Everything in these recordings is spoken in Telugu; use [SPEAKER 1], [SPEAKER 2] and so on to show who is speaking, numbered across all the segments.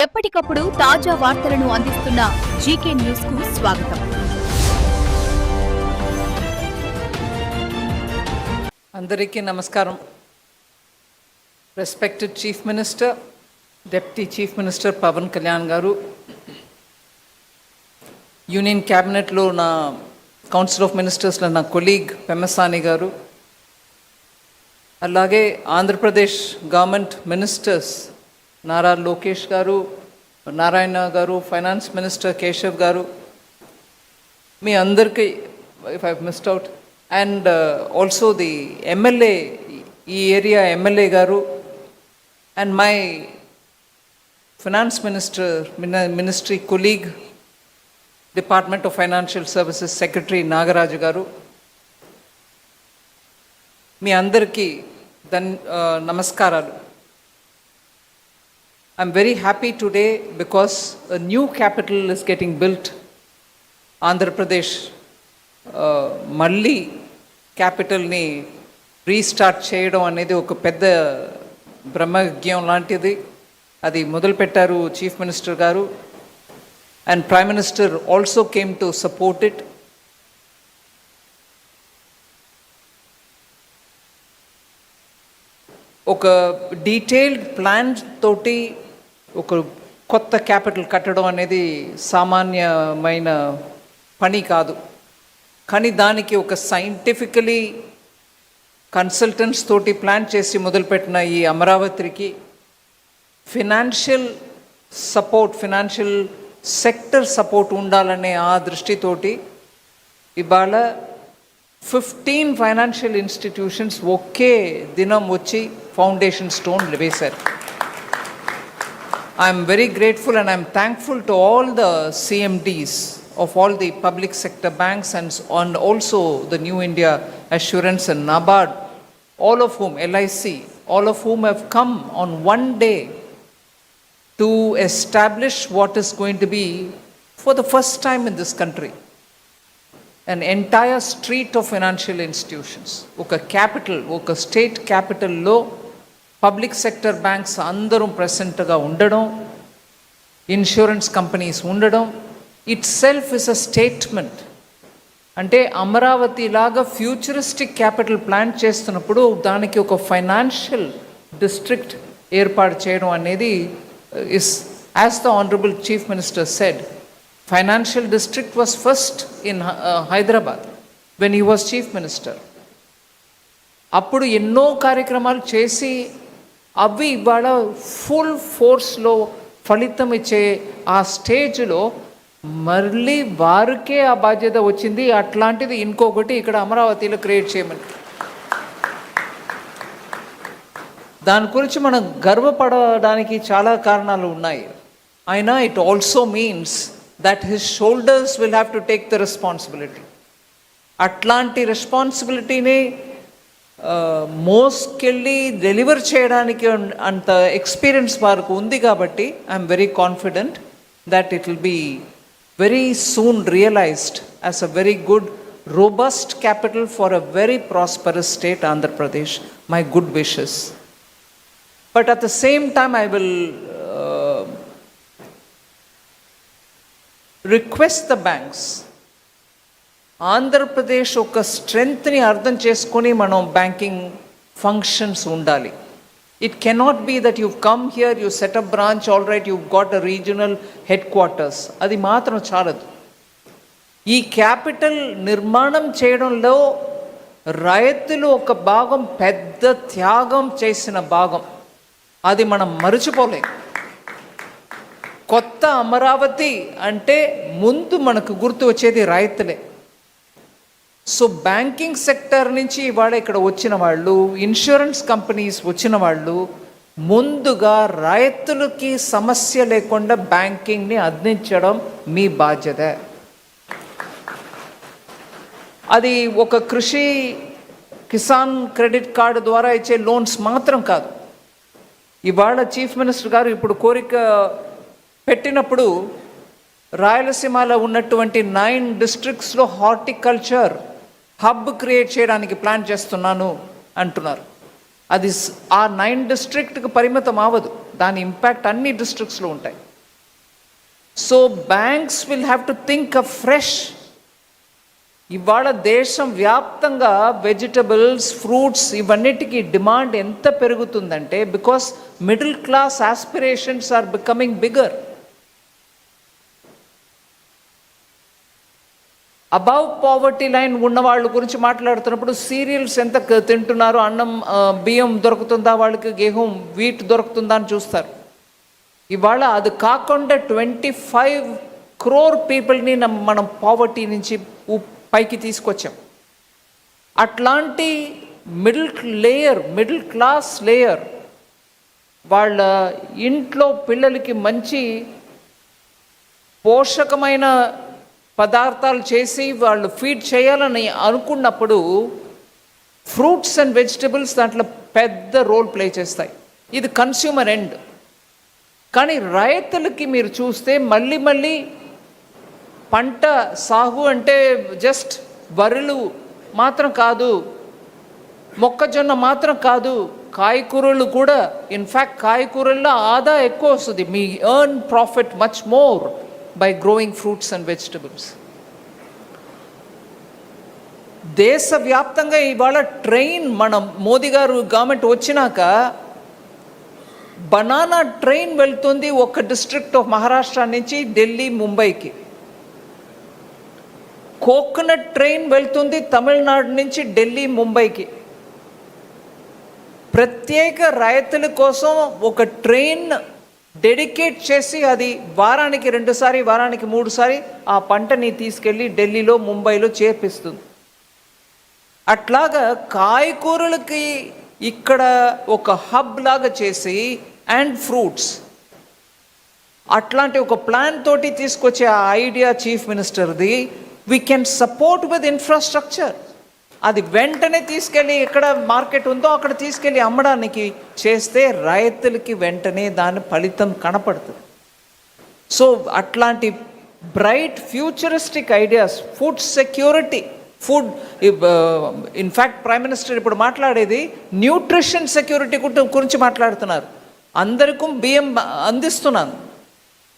[SPEAKER 1] ఎప్పటికప్పుడు తాజా వార్తలను అందిస్తున్న జీకే న్యూస్ కు స్వాగతం.
[SPEAKER 2] అందరికీ నమస్కారం. Respected chief minister, deputy chief minister Pawan Kalyan garu, union క్యాబినెట్లో నా కౌన్సిల్ ఆఫ్ మినిస్టర్స్లో నా కొలీగ్ పెమ్మసాని గారు, అలాగే ఆంధ్రప్రదేశ్ గవర్నమెంట్ మినిస్టర్స్ నారా లోకేష్ గారు, నారాయణ గారు, ఫైనాన్స్ మినిస్టర్ కేశవ్ గారు, మీ అందరికీ if I missed out, and also the MLA, ఈ ఏరియా ఎమ్మెల్యే గారు, and my finance ministry colleague, department of financial services secretary Nagaraju గారు, మీ అందరికీ నమస్కారాలు. I'm very happy today because a new capital is getting built. Andhra Pradesh మళ్ళీ క్యాపిటల్ని రీస్టార్ట్ చేయడం అనేది ఒక పెద్ద బ్రహ్మయజ్ఞం లాంటిది. అది మొదలుపెట్టారు చీఫ్ మినిస్టర్ గారు, and prime minister also came to support it. ఒక డీటెయిల్డ్ ప్లాన్ తోటి ఒక కొత్త క్యాపిటల్ కట్టడం అనేది సామాన్యమైన పని కాదు. కానీ దానికి ఒక సైంటిఫికలీ కన్సల్టెంట్స్ తోటి ప్లాన్ చేసి మొదలుపెట్టిన ఈ అమరావతికి financial support, financial sector support ఉండాలనే ఆ దృష్టితోటి ఇవాళ 15 ఫైనాన్షియల్ ఇన్స్టిట్యూషన్స్ ఒకే దినం వచ్చి ఫౌండేషన్ స్టోన్ వేశారు. I am very grateful and I am thankful to all the CMDs of all the public sector banks and also the New India Assurance and NABARD, all of whom, LIC, all of whom have come on one day to establish what is going to be for the first time in this country an entire street of financial institutions. Oka capital, oka state capital lo public sector banks అందరూ ప్రెసెంట్గా ఉండడం, ఇన్సూరెన్స్ కంపెనీస్ ఉండడం, it self is a statement. అంటే అమరావతి లాగా ఫ్యూచరిస్టిక్ క్యాపిటల్ ప్లాన్ చేస్తున్నప్పుడు దానికి ఒక ఫైనాన్షియల్ డిస్ట్రిక్ట్ ఏర్పాటు చేయడం అనేది is, as the honourable chief minister said, financial district was first in Hyderabad when he was chief minister. అప్పుడు ఎన్నో కార్యక్రమాలు చేసి అవి ఇవాళ ఫుల్ ఫోర్స్లో ఫలితం ఇచ్చే ఆ స్టేజ్లో మళ్ళీ వారికే ఆ బాధ్యత వచ్చింది. అట్లాంటిది ఇంకొకటి ఇక్కడ అమరావతిలో క్రియేట్ చేయమని, దాని గురించి మనం గర్వపడడానికి చాలా కారణాలు ఉన్నాయి. అయినా it also means that his shoulders will have to take the responsibility. అట్లాంటి రెస్పాన్సిబిలిటీని మోసుకెళ్ళి డెలివర్ చేయడానికి అంత ఎక్స్పీరియన్స్ వారికి ఉంది. కాబట్టి I'm very confident that it will be very soon realized as a very good robust capital for a very prosperous state Andhra Pradesh. My good wishes. But at the same time I will request the banks, Andhra Pradesh ఒక స్ట్రెంగ్త్ని అర్థం చేసుకొని మనం బ్యాంకింగ్ ఫంక్షన్స్ ఉండాలి. It cannot be that you come here, you set up branch, all right, you got a regional headquarters, అది మాత్రం చాలదు. ఈ క్యాపిటల్ నిర్మాణం చేయడంలో రైతులు ఒక భాగం, పెద్ద త్యాగం చేసిన భాగం, అది మనం మరచిపోలేం. కొత్త అమరావతి అంటే ముందు మనకు గుర్తు వచ్చేది రైతులే. సో బ్యాంకింగ్ సెక్టర్ నుంచి ఇవాళ ఇక్కడ వచ్చిన వాళ్ళు, ఇన్సూరెన్స్ కంపెనీస్ వచ్చిన వాళ్ళు ముందుగా రైతులకి సమస్య లేకుండా బ్యాంకింగ్ని అందించడం మీ బాధ్యత. అది ఒక కృషి కిసాన్ క్రెడిట్ కార్డు ద్వారా ఇచ్చే లోన్స్ మాత్రం కాదు. ఇవాళ చీఫ్ మినిస్టర్ గారు ఇప్పుడు కోరిక పెట్టినప్పుడు రాయలసీమలో ఉన్నటువంటి 9 డిస్ట్రిక్ట్స్లో హార్టికల్చర్ హబ్ క్రియేట్ చేయడానికి ప్లాన్ చేస్తున్నాను అంటున్నారు. అది ఆ 9 డిస్ట్రిక్ట్కి పరిమితం అవ్వదు, దాని ఇంపాక్ట్ అన్ని డిస్ట్రిక్ట్స్లో ఉంటాయి. So banks will have to think afresh. ఇవాళ దేశం వ్యాప్తంగా వెజిటబుల్స్, ఫ్రూట్స్ ఇవన్నిటికీ డిమాండ్ ఎంత పెరుగుతుందంటే because middle class aspirations are becoming bigger. Above poverty line ఉన్న వాళ్ళ గురించి మాట్లాడుతున్నప్పుడు సీరియల్స్ ఎంత తింటున్నారు, అన్నం బియ్యం దొరుకుతుందా వాళ్ళకి, గేహం వీట్ దొరుకుతుందా అని చూస్తారు. ఇవాళ అది కాకుండా 25 crore పీపుల్ని మనం పావర్టీ నుంచి పైకి తీసుకొచ్చాం. అట్లాంటి మిడిల్ క్లాస్ లేయర్ వాళ్ళ ఇంట్లో పిల్లలకి మంచి పోషకమైన పదార్థాలు చేసి వాళ్ళు ఫీడ్ చేయాలని అనుకున్నప్పుడు ఫ్రూట్స్ అండ్ వెజిటబుల్స్ దాంట్లో పెద్ద రోల్ ప్లే చేస్తాయి. ఇది కన్స్యూమర్ ఎండ్. కానీ రైతులకి మీరు చూస్తే మళ్ళీ పంట సాగు అంటే జస్ట్ వరులు మాత్రం కాదు, మొక్కజొన్న మాత్రం కాదు, కాయకూరలు కూడా. ఇన్ఫ్యాక్ట్ కాయకూరల్లో ఆదా ఎక్కువ వస్తుంది. మీ earn profit much more by growing fruits and vegetables. దేశవ్యాప్తంగా ఇవాళ ట్రైన్, మనం మోదీ గారు గవర్నమెంట్ వచ్చినాక బనానా ట్రైన్ వెళ్తుంది ఒక డిస్ట్రిక్ట్ ఆఫ్ మహారాష్ట్ర నుంచి ఢిల్లీ, ముంబైకి. కోకోనట్ ట్రైన్ వెళ్తుంది తమిళనాడు నుంచి ఢిల్లీ, ముంబైకి. ప్రత్యేక రైతుల కోసం ఒక ట్రైన్ డెడికేట్ చేసి అది వారానికి 2 సారి, వారానికి 3 సారి ఆ పంటని తీసుకెళ్ళి ఢిల్లీలో, ముంబైలో చేర్పిస్తుంది. అట్లాగా కాయకూరలకి ఇక్కడ ఒక హబ్ లాగా చేసి అండ్ ఫ్రూట్స్ అట్లాంటి ఒక ప్లాన్ తోటి తీసుకొచ్చే ఆ ఐడియా చీఫ్ మినిస్టర్ది. We can support with infrastructure. అది వెంటనే తీసుకెళ్ళి ఎక్కడ మార్కెట్ ఉందో అక్కడ తీసుకెళ్ళి అమ్మడానికి చేస్తే రైతులకి వెంటనే దాని ఫలితం కనపడుతుంది. సో అట్లాంటి bright futuristic ideas, food security, food in fact prime minister ఇప్పుడు మాట్లాడేది న్యూట్రిషన్ సెక్యూరిటీ గురించి మాట్లాడుతున్నారు. అందరికీ బియ్యం అందిస్తున్నాను,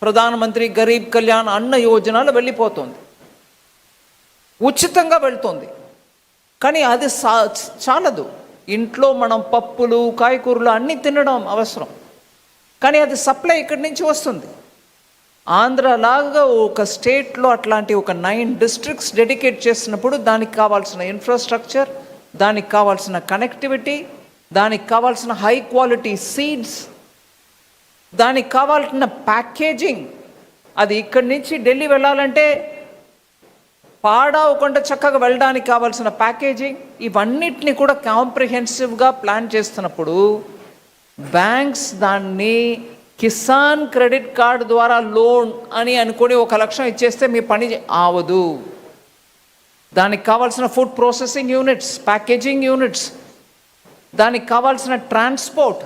[SPEAKER 2] ప్రధానమంత్రి గరీబ్ కళ్యాణ్ అన్న యోజనలో వెళ్ళిపోతుంది, ఉచితంగా వెళ్తుంది. కానీ అది చాలదు. ఇంట్లో మనం పప్పులు, కాయకూరలు అన్నీ తినడం అవసరం. కానీ అది సప్లై ఇక్కడి నుంచి వస్తుంది. ఆంధ్రలాగా ఒక స్టేట్లో అట్లాంటి ఒక 9 డిస్ట్రిక్ట్స్ డెడికేట్ చేసినప్పుడు దానికి కావాల్సిన ఇన్ఫ్రాస్ట్రక్చర్, దానికి కావాల్సిన కనెక్టివిటీ, దానికి కావాల్సిన హై క్వాలిటీ సీడ్స్, దానికి కావాల్సిన ప్యాకేజింగ్, అది ఇక్కడి నుంచి ఢిల్లీ వెళ్ళాలంటే పాడవకుండా చక్కగా వెళ్ళడానికి కావాల్సిన ప్యాకేజింగ్, ఇవన్నిటిని కూడా కాంప్రిహెన్సివ్గా ప్లాన్ చేస్తున్నప్పుడు బ్యాంక్స్ దాన్ని కిసాన్ క్రెడిట్ కార్డు ద్వారా లోన్ అని అనుకొని 1 లక్షం ఇచ్చేస్తే మీ పని ఆవదు. దానికి కావాల్సిన food processing units, packaging units, దానికి కావాల్సిన ట్రాన్స్పోర్ట్,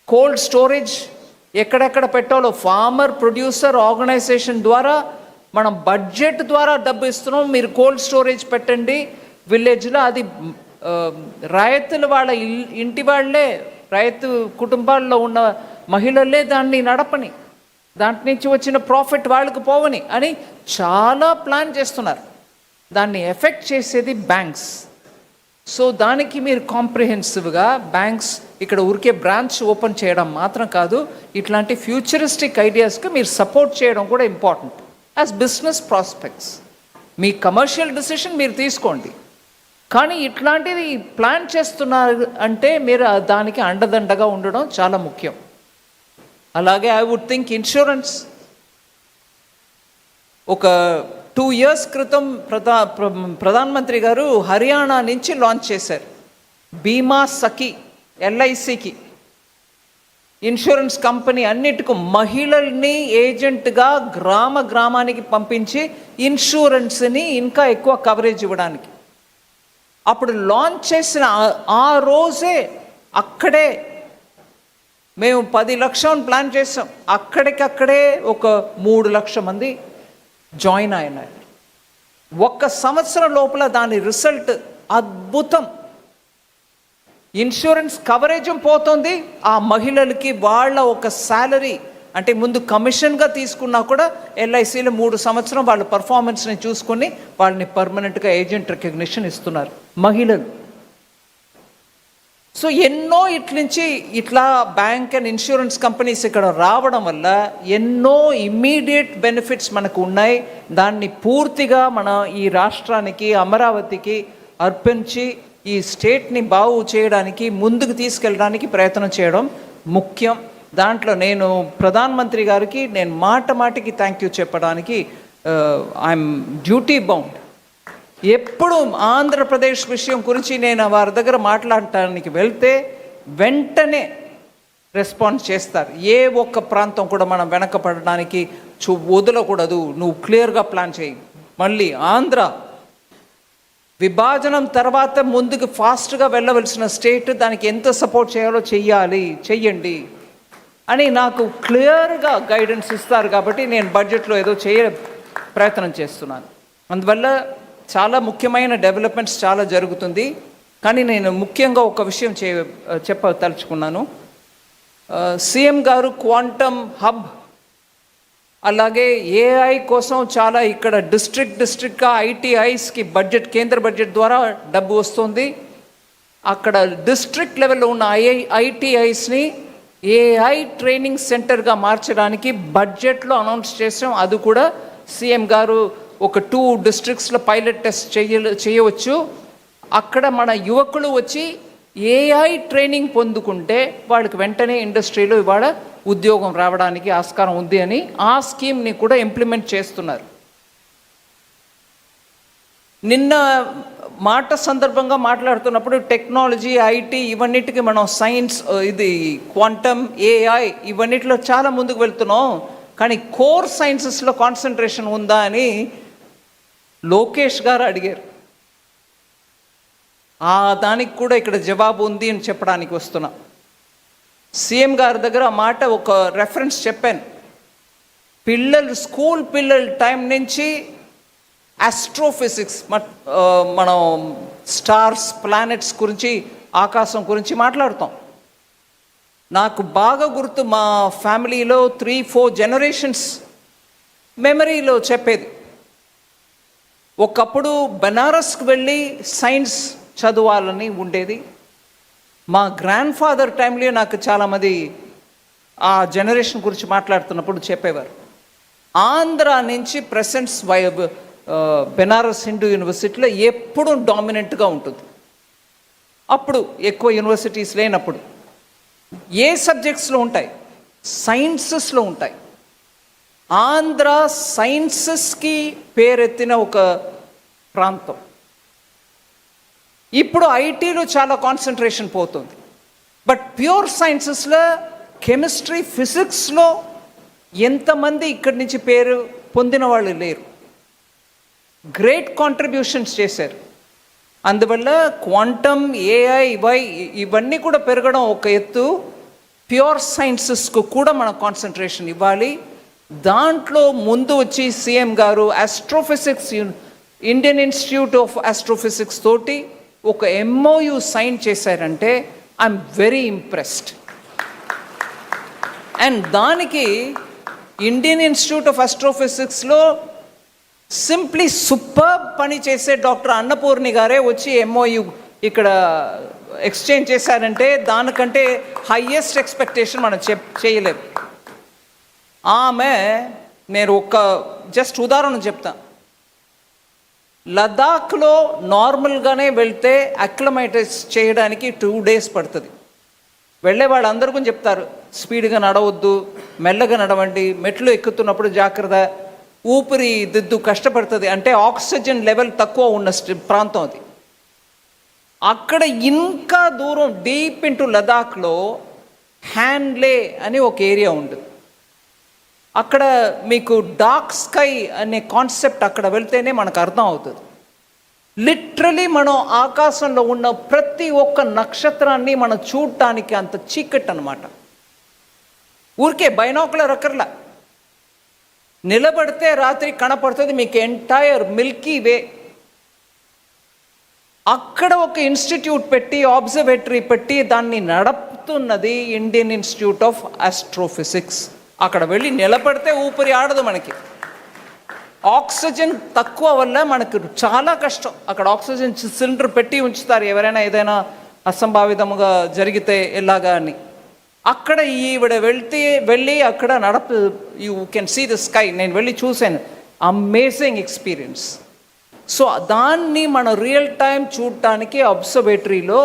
[SPEAKER 2] కోల్డ్ స్టోరేజ్ ఎక్కడెక్కడ పెట్టాలో ఫార్మర్ ప్రొడ్యూసర్ ఆర్గనైజేషన్ ద్వారా మనం బడ్జెట్ ద్వారా డబ్బు ఇస్తున్నాం, మీరు కోల్డ్ స్టోరేజ్ పెట్టండి విలేజ్లో. అది రైతులు వాళ్ళ ఇంటి వాళ్ళే, రైతు కుటుంబాల్లో ఉన్న మహిళలే దాన్ని నడపని, దాంట్ నుంచి వచ్చిన ప్రాఫిట్ వాళ్ళకి పోవని అని చాలా ప్లాన్ చేస్తున్నారు. దాన్ని ఎఫెక్ట్ చేసేది బ్యాంక్స్. సో దానికి మీరు కాంప్రిహెన్సివ్గా బ్యాంక్స్ ఇక్కడ ఊరికే బ్రాంచ్ ఓపెన్ చేయడం మాత్రం కాదు, ఇట్లాంటి ఫ్యూచరిస్టిక్ ఐడియాస్కి మీరు సపోర్ట్ చేయడం కూడా ఇంపార్టెంట్ యాజ్ బిజినెస్ ప్రాస్పెక్ట్స్. మీ కమర్షియల్ డెసిషన్ మీరు తీసుకోండి, కానీ ఇట్లాంటివి ప్లాన్ చేస్తున్నారు అంటే మీరు దానికి అండదండగా ఉండడం చాలా ముఖ్యం. అలాగే ఐ వుడ్ థింక్ ఇన్సూరెన్స్. ఒక 2 years క్రితం ప్రధానమంత్రి గారు హర్యానా నుంచి లాంచ్ చేశారు బీమా సఖి, LICకి ఇన్సూరెన్స్ కంపెనీ అన్నిటికీ మహిళల్ని ఏజెంట్గా గ్రామానికి పంపించి ఇన్సూరెన్స్ని ఇంకా ఎక్కువ కవరేజ్ ఇవ్వడానికి. అప్పుడు లాంచ్ చేసిన ఆ రోజే అక్కడే మేము 10 లక్షలు ప్లాన్ చేసాం. అక్కడికక్కడే ఒక 3 లక్షల మంది జాయిన్ అయినారు. 1 సంవత్సరం లోపల దాని రిజల్ట్ అద్భుతం. ఇన్సూరెన్స్ కవరేజ్ పోతుంది, ఆ మహిళలకి వాళ్ళ ఒక శాలరీ అంటే ముందు కమిషన్గా తీసుకున్నా కూడా ఎల్ఐసిలో 3 సంవత్సరం వాళ్ళ పర్ఫార్మెన్స్ని చూసుకొని వాళ్ళని పర్మనెంట్గా ఏజెంట్ రికగ్నిషన్ ఇస్తున్నారు మహిళలు. సో ఎన్నో ఇట్లా బ్యాంక్ అండ్ ఇన్సూరెన్స్ కంపెనీస్ ఇక్కడ రావడం వల్ల ఎన్నో ఇమ్మీడియట్ బెనిఫిట్స్ మనకు ఉన్నాయి. దాన్ని పూర్తిగా మన ఈ రాష్ట్రానికి, అమరావతికి అర్పించి ఈ స్టేట్ని బాగు చేయడానికి, ముందుకు తీసుకెళ్ళడానికి ప్రయత్నం చేయడం ముఖ్యం. దాంట్లో నేను ప్రధానమంత్రి గారికి నేను మాటికి థ్యాంక్ యూ చెప్పడానికి ఐఎమ్ డ్యూటీ బౌండ్. ఎప్పుడు ఆంధ్రప్రదేశ్ విషయం గురించి నేను వారి దగ్గర మాట్లాడటానికి వెళ్తే వెంటనే రెస్పాన్స్ చేస్తారు. ఏ ఒక్క ప్రాంతం కూడా మనం వెనకపడడానికి వదలకూడదు, నువ్వు క్లియర్గా ప్లాన్ చేయి. మళ్ళీ ఆంధ్ర విభజనం తర్వాత ముందుకు ఫాస్ట్గా వెళ్ళవలసిన స్టేట్, దానికి ఎంత సపోర్ట్ చేయాలో చెయ్యండి అని నాకు క్లియర్గా గైడెన్స్ ఇస్తారు. కాబట్టి నేను బడ్జెట్లో ఏదో ప్రయత్నం చేస్తున్నాను. అందువల్ల చాలా ముఖ్యమైన డెవలప్మెంట్స్ చాలా జరుగుతుంది. కానీ నేను ముఖ్యంగా ఒక విషయం చెప్పదలుచుకున్నాను. సీఎం గారు క్వాంటమ్ హబ్, అలాగే ఏఐ కోసం చాలా ఇక్కడ డిస్ట్రిక్ట్గా ఐటీఐస్కి బడ్జెట్, కేంద్ర బడ్జెట్ ద్వారా డబ్బు వస్తుంది. అక్కడ డిస్ట్రిక్ట్ లెవెల్లో ఉన్న ఐటీఐస్ని ఏఐ ట్రైనింగ్ సెంటర్గా మార్చడానికి బడ్జెట్లో అనౌన్స్ చేసాం. అది కూడా సీఎం గారు ఒక 2 డిస్ట్రిక్ట్స్లో పైలట్ టెస్ట్ చేయవచ్చు. అక్కడ మన యువకులు వచ్చి ఏఐ ట్రైనింగ్ పొందుకుంటే వాళ్ళకి వెంటనే ఇండస్ట్రీలో ఇవాళ ఉద్యోగం రావడానికి ఆస్కారం ఉంది అని ఆ స్కీమ్ని కూడా ఇంప్లిమెంట్ చేస్తున్నారు. నిన్న మాట సందర్భంగా మాట్లాడుతున్నప్పుడు టెక్నాలజీ, ఐటీ ఇవన్నిటికీ మనం సైన్స్, ఇది క్వాంటమ్, ఏఐ ఇవన్నిటిలో చాలా ముందుకు వెళ్తున్నాం. కానీ కోర్ సైన్సెస్లో కాన్సన్ట్రేషన్ ఉందా అని లోకేష్ గారు అడిగారు. దానికి కూడా ఇక్కడ జవాబు ఉంది అని చెప్పడానికి వస్తున్నా. సీఎం గారి దగ్గర ఆ మాట ఒక రెఫరెన్స్ చెప్పాను. స్కూల్ పిల్లల టైం నుంచి ఆస్ట్రోఫిజిక్స్, మనం స్టార్స్, ప్లానెట్స్ గురించి, ఆకాశం గురించి మాట్లాడుతాం. నాకు బాగా గుర్తు, మా ఫ్యామిలీలో 3-4 జనరేషన్స్ మెమరీలో చెప్పేది. ఒకప్పుడు బెనారస్కి వెళ్ళి సైన్స్ చదవాలని ఉండేది. మా గ్రాండ్ ఫాదర్ టైంలో నాకు చాలామంది ఆ జనరేషన్ గురించి మాట్లాడుతున్నప్పుడు చెప్పేవారు. ఆంధ్ర నుంచి ప్రెసెంట్స్ బెనారస్ హిందూ యూనివర్సిటీలో ఎప్పుడూ డామినెంట్గా ఉంటుంది. అప్పుడు ఎక్కువ యూనివర్సిటీస్ లేనప్పుడు ఏ సబ్జెక్ట్స్లో ఉంటాయి? సైన్సెస్లో ఉంటాయి. ఆంధ్ర సైన్సెస్కి పేరెత్తిన ఒక ప్రాంతం. ఇప్పుడు ఐటీలో చాలా కాన్సన్ట్రేషన్ పోతుంది. బట్ ప్యూర్ సైన్సెస్లో, కెమిస్ట్రీ, ఫిజిక్స్లో ఎంతమంది ఇక్కడి నుంచి పేరు పొందిన వాళ్ళు లేరు. గ్రేట్ కాంట్రిబ్యూషన్స్ చేశారు. అందువల్ల క్వాంటమ్, ఏఐ ఇవన్నీ కూడా పెరగడం ఒక ఎత్తు. ప్యూర్ సైన్సెస్కు కూడా మనం కాన్సన్ట్రేషన్ ఇవ్వాలి. దాంట్లో ముందు వచ్చి సీఎం గారు astrophysics, Indian Institute of Astrophysics తోటి ఒక MOU సైన్ చేశారంటే ఐఎమ్ వెరీ ఇంప్రెస్డ్. అండ్ దానికి ఇండియన్ ఇన్స్టిట్యూట్ ఆఫ్ ఆస్ట్రోఫిజిక్స్లో సింప్లీ సూపర్ పని చేసే డాక్టర్ అన్నపూర్ణి గారే వచ్చి MOU ఇక్కడ ఎక్స్చేంజ్ చేశారంటే దానికంటే హైయెస్ట్ ఎక్స్పెక్టేషన్ మనం చేయలేము. ఆమె, నేను ఒక జస్ట్ ఉదాహరణ చెప్తా. లదాఖ్లో నార్మల్గానే వెళ్తే అక్లమైటైజ్ చేయడానికి 2 days పడుతుంది. వెళ్ళే వాళ్ళందరూ కూడా చెప్తారు, స్పీడ్గా నడవద్దు, మెల్లగా నడవండి, మెట్లు ఎక్కుతున్నప్పుడు జాగ్రత్త, ఊపిరి దిద్దు కష్టపడుతుంది. అంటే ఆక్సిజన్ లెవెల్ తక్కువ ఉన్న ప్రాంతం అది. అక్కడ ఇంకా దూరం డీప్ ఇంటూ లదాఖ్లో హ్యాండ్లే అని ఒక ఏరియా ఉంటుంది. అక్కడ మీకు డార్క్ స్కై అనే కాన్సెప్ట్ అక్కడ వెళ్తేనే మనకు అర్థం అవుతుంది. లిటరలీ మనం ఆకాశంలో ఉన్న ప్రతి ఒక్క నక్షత్రాన్ని మనం చూడటానికి అంత చీకటి అన్నమాట. ఊరికే బైనాకులర్ అక్కర్లా, నిలబడితే రాత్రి కనపడుతుంది మీకు ఎంటైర్ మిల్కీ వే. అక్కడ ఒక ఇన్స్టిట్యూట్ పెట్టి, ఆబ్జర్వేటరీ పెట్టి దాన్ని నడుపుతున్నది ఇండియన్ ఇన్స్టిట్యూట్ ఆఫ్ ఆస్ట్రోఫిజిక్స్. అక్కడ వెళ్ళి నిలబడితే ఊపిరి ఆడదు మనకి. ఆక్సిజన్ తక్కువ వల్ల మనకు చాలా కష్టం. అక్కడ ఆక్సిజన్ సిలిండర్ పెట్టి ఉంచుతారు ఎవరైనా ఏదైనా అసంభావితముగా జరిగితే ఎలాగా అని. అక్కడ ఈవిడ వెళ్ళి అక్కడ you can see the sky. నేను వెళ్ళి చూశాను, అమేజింగ్ ఎక్స్పీరియన్స్. సో దాన్ని మనం రియల్ టైం చూడటానికి అబ్జర్వేటరీలో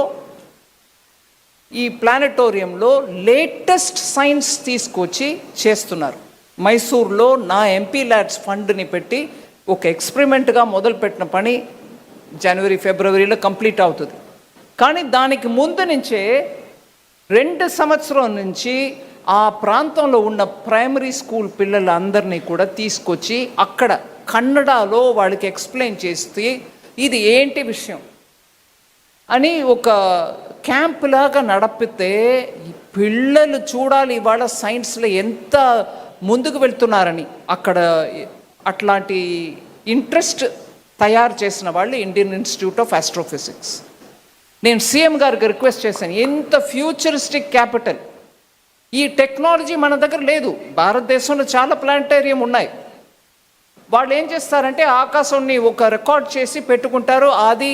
[SPEAKER 2] ఈ ప్లానెటోరియంలో లేటెస్ట్ సైన్స్ తీసుకొచ్చి చేస్తున్నారు. మైసూర్లో నా ఎంపీ ల్యాడ్స్ ఫండ్ని పెట్టి ఒక ఎక్స్పెరిమెంట్గా మొదలుపెట్టిన పని జనవరి ఫిబ్రవరిలో కంప్లీట్ అవుతుంది. కానీ దానికి ముందు నుంచే 2 సంవత్సరం నుంచి ఆ ప్రాంతంలో ఉన్న ప్రైమరీ స్కూల్ పిల్లలందరినీ కూడా తీసుకొచ్చి అక్కడ కన్నడలో వాళ్ళకి ఎక్స్ప్లెయిన్ చేస్తే ఇది ఏంటి విషయం అని ఒక క్యాంప్ లాగా నడిపితే పిల్లలు చూడాలి ఇవాళ సైన్స్లో ఎంత ముందుకు వెళ్తున్నారని. అక్కడ అట్లాంటి ఇంట్రెస్ట్ తయారు చేసిన వాళ్ళు ఇండియన్ ఇన్స్టిట్యూట్ ఆఫ్ ఆస్ట్రోఫిజిక్స్. నేను సీఎం గారికి రిక్వెస్ట్ చేశాను, ఎంత ఫ్యూచరిస్టిక్ క్యాపిటల్, ఈ టెక్నాలజీ మన దగ్గర లేదు. భారతదేశంలో చాలా ప్లానటేరియం ఉన్నాయి. వాళ్ళు ఏం చేస్తారంటే ఆకాశాన్ని ఒక రికార్డ్ చేసి పెట్టుకుంటారు. అది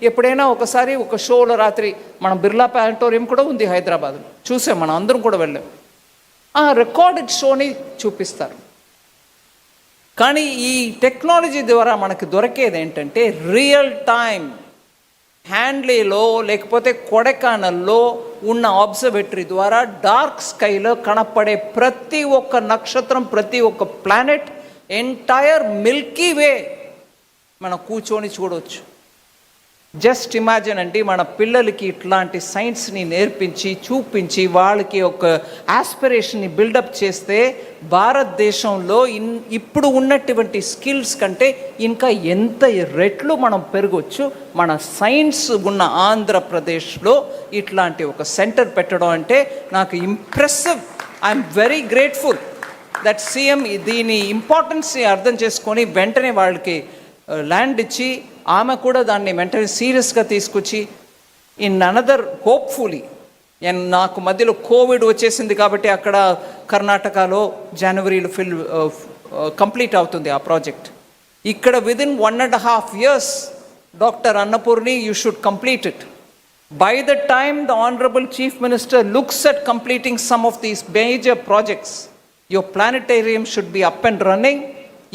[SPEAKER 2] ఎప్పుడైనా ఒకసారి ఒక షోలో రాత్రి మనం బిర్లా ప్లానటోరియం కూడా ఉంది హైదరాబాద్లో, చూసాం, మనం అందరం కూడా వెళ్ళాం. ఆ రికార్డెడ్ షోని చూపిస్తారు. కానీ ఈ టెక్నాలజీ ద్వారా మనకు దొరికేది ఏంటంటే రియల్ టైం హ్యాండ్లీలో లేకపోతే కొడైకెనాల్లో ఉన్న అబ్జర్వేటరీ ద్వారా డార్క్ స్కైలో కనపడే ప్రతి ఒక్క నక్షత్రం, ప్రతి ఒక్క ప్లానెట్, ఎంటైర్ మిల్కీ వే మనం కూర్చొని చూడవచ్చు. జస్ట్ ఇమాజిన్ అండి, మన పిల్లలకి ఇట్లాంటి సైన్స్ని నేర్పించి చూపించి వాళ్ళకి ఒక ఆస్పిరేషన్ని బిల్డప్ చేస్తే భారతదేశంలో ఇప్పుడు ఉన్నటువంటి స్కిల్స్ కంటే ఇంకా ఎంత రెట్లు మనం పెరగవచ్చు. మన సైన్స్ ఉన్న ఆంధ్రప్రదేశ్లో ఇట్లాంటి ఒక సెంటర్ పెట్టడం అంటే నాకు impressive. I'm very grateful that CM దీని ఇంపార్టెన్స్ని అర్థం చేసుకొని వెంటనే వాళ్ళకి ల్యాండ్ ఇచ్చి ఆమె కూడా దాన్ని వెంటనే సీరియస్గా తీసుకొచ్చి ఇన్ అనదర్ హోప్ఫుల్లీ, నాకు మధ్యలో కోవిడ్ వచ్చేసింది కాబట్టి అక్కడ కర్ణాటకలో జనవరిలో కంప్లీట్ అవుతుంది ఆ ప్రాజెక్ట్. ఇక్కడ within 1.5 years doctor Annapurni you should complete it. By the time the honourable chief minister looks at completing some of these major projects, your planetarium should be up and running.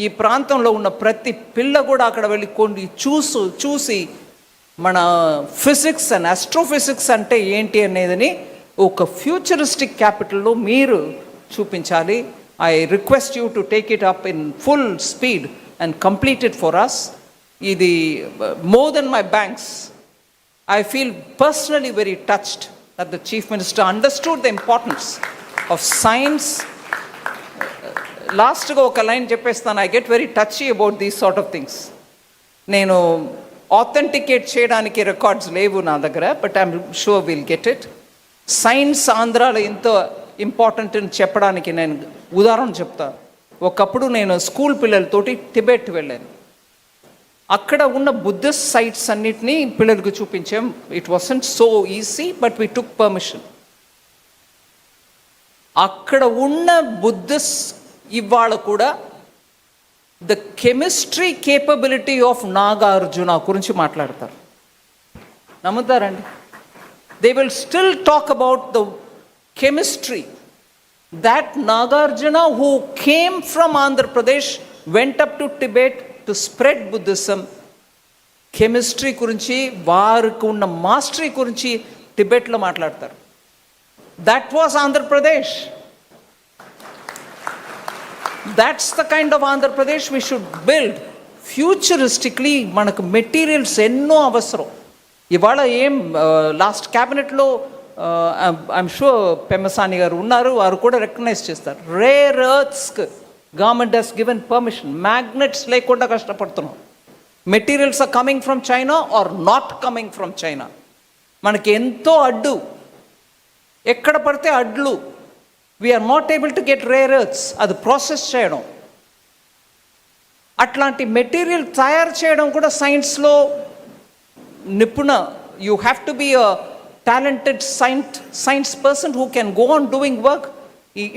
[SPEAKER 2] ఈ ప్రాంతంలో ఉన్న ప్రతి పిల్ల కూడా అక్కడ వెళ్ళి కొన్ని చూసి మన ఫిజిక్స్ అండ్ ఆస్ట్రోఫిజిక్స్ అంటే ఏంటి అనేదని ఒక ఫ్యూచరిస్టిక్ క్యాపిటల్లో మీరు చూపించాలి. I request you to take it up in full speed and complete it for us. ఇది more than my banks. I feel personally very touched that the chief minister understood the importance of science. లాస్ట్గా ఒక లైన్ చెప్పేస్తాను. I get very touchy about these sort of things. నేను ఆథెంటికేట్ చేయడానికి రికార్డ్స్ లేవు నా దగ్గర, but I'm sure will get it. Science ఆంధ్రాలో ఎంతో ఇంపార్టెంట్ అని చెప్పడానికి నేను ఉదాహరణ చెప్తాను. ఒకప్పుడు నేను స్కూల్ పిల్లలతోటి టిబెట్ వెళ్ళాను. అక్కడ ఉన్న బుద్ధిస్ట్ సైట్స్ అన్నిటినీ పిల్లలకు చూపించాం. It wasn't so easy, but we took permission. అక్కడ ఉన్న బుద్ధిస్ట్ ఇవాళ కూడా the chemistry capability of Nagarjuna గురించి మాట్లాడతారు. నమ్ముతారండి? They will still talk about the chemistry that Nagarjuna, who came from Andhra Pradesh, went up to Tibet to spread Buddhism. Chemistry గురించి వారికి ఉన్న మాస్టరీ గురించి టిబెట్లో మాట్లాడతారు. That was Andhra Pradesh. That's the kind of Andhra Pradesh we should build. Futuristically మనకు మెటీరియల్స్ ఎన్నో అవసరం. ఇవాళ ఏం లాస్ట్ క్యాబినెట్లో ఐఎమ్ షూర్ పెమ్మసాని గారు ఉన్నారు, వారు కూడా రికగ్నైజ్ చేస్తారు. రేర్ ఎర్త్స్కి government has given permission. Magnets లేకుండా కష్టపడుతున్నాం. Materials are coming from China are not coming from China. మనకి ఎంతో అడ్డు, ఎక్కడ పడితే అడ్లు. We are not able to get rare earths. అది ప్రాసెస్ చేయడం, అట్లాంటి మెటీరియల్ తయారు చేయడం కూడా సైన్స్లో నిపుణ. You have to be a talented science person who can go on doing work.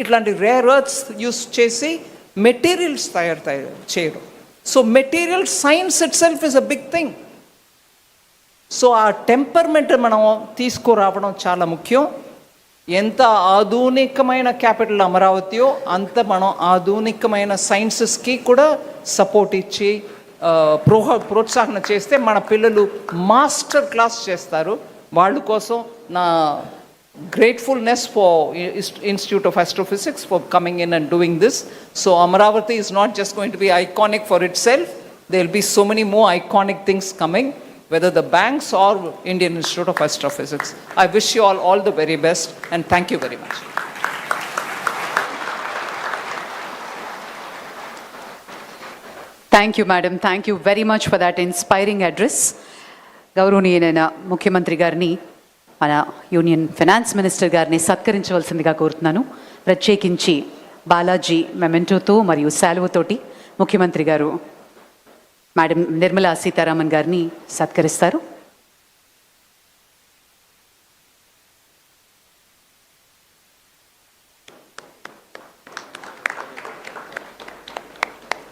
[SPEAKER 2] ఇట్లాంటి రేర్ ఎర్త్స్ యూస్ చేసి మెటీరియల్స్ తయారు చేయడం. So material science itself is a big thing. So ఆ టెంపర్మెంట్ మనం తీసుకురావడం చాలా ముఖ్యం. ఎంత ఆధునికమైన క్యాపిటల్ అమరావతియో అంత మనం ఆధునికమైన సైన్సెస్కి కూడా సపోర్ట్ ఇచ్చి ప్రోత్సాహన చేస్తే మన పిల్లలు మాస్టర్ క్లాస్ చేస్తారు. వాళ్ళ కోసం నా gratefulness for Institute of Astrophysics for coming in and doing this. So Amaravati is not just going to be iconic for itself. There will be so many more iconic things coming, whether the banks or Indian Institute of Astrophysics. I wish you all the very best and thank you very much.
[SPEAKER 3] Thank you, madam. Thank you very much for that inspiring address. గౌరవనీయులైన ముఖ్యమంత్రి గారిని, మన యూనియన్ ఫైనాన్స్ మినిస్టర్ గారిని సత్కరించవలసిందిగా కోరుతున్నాను. ప్రత్యేకించి బాలాజీ మెమెంటోతో మరియు శాలువతోటి ముఖ్యమంత్రి గారు మేడం నిర్మలా సీతారామన్ గారిని సత్కరిస్తారు.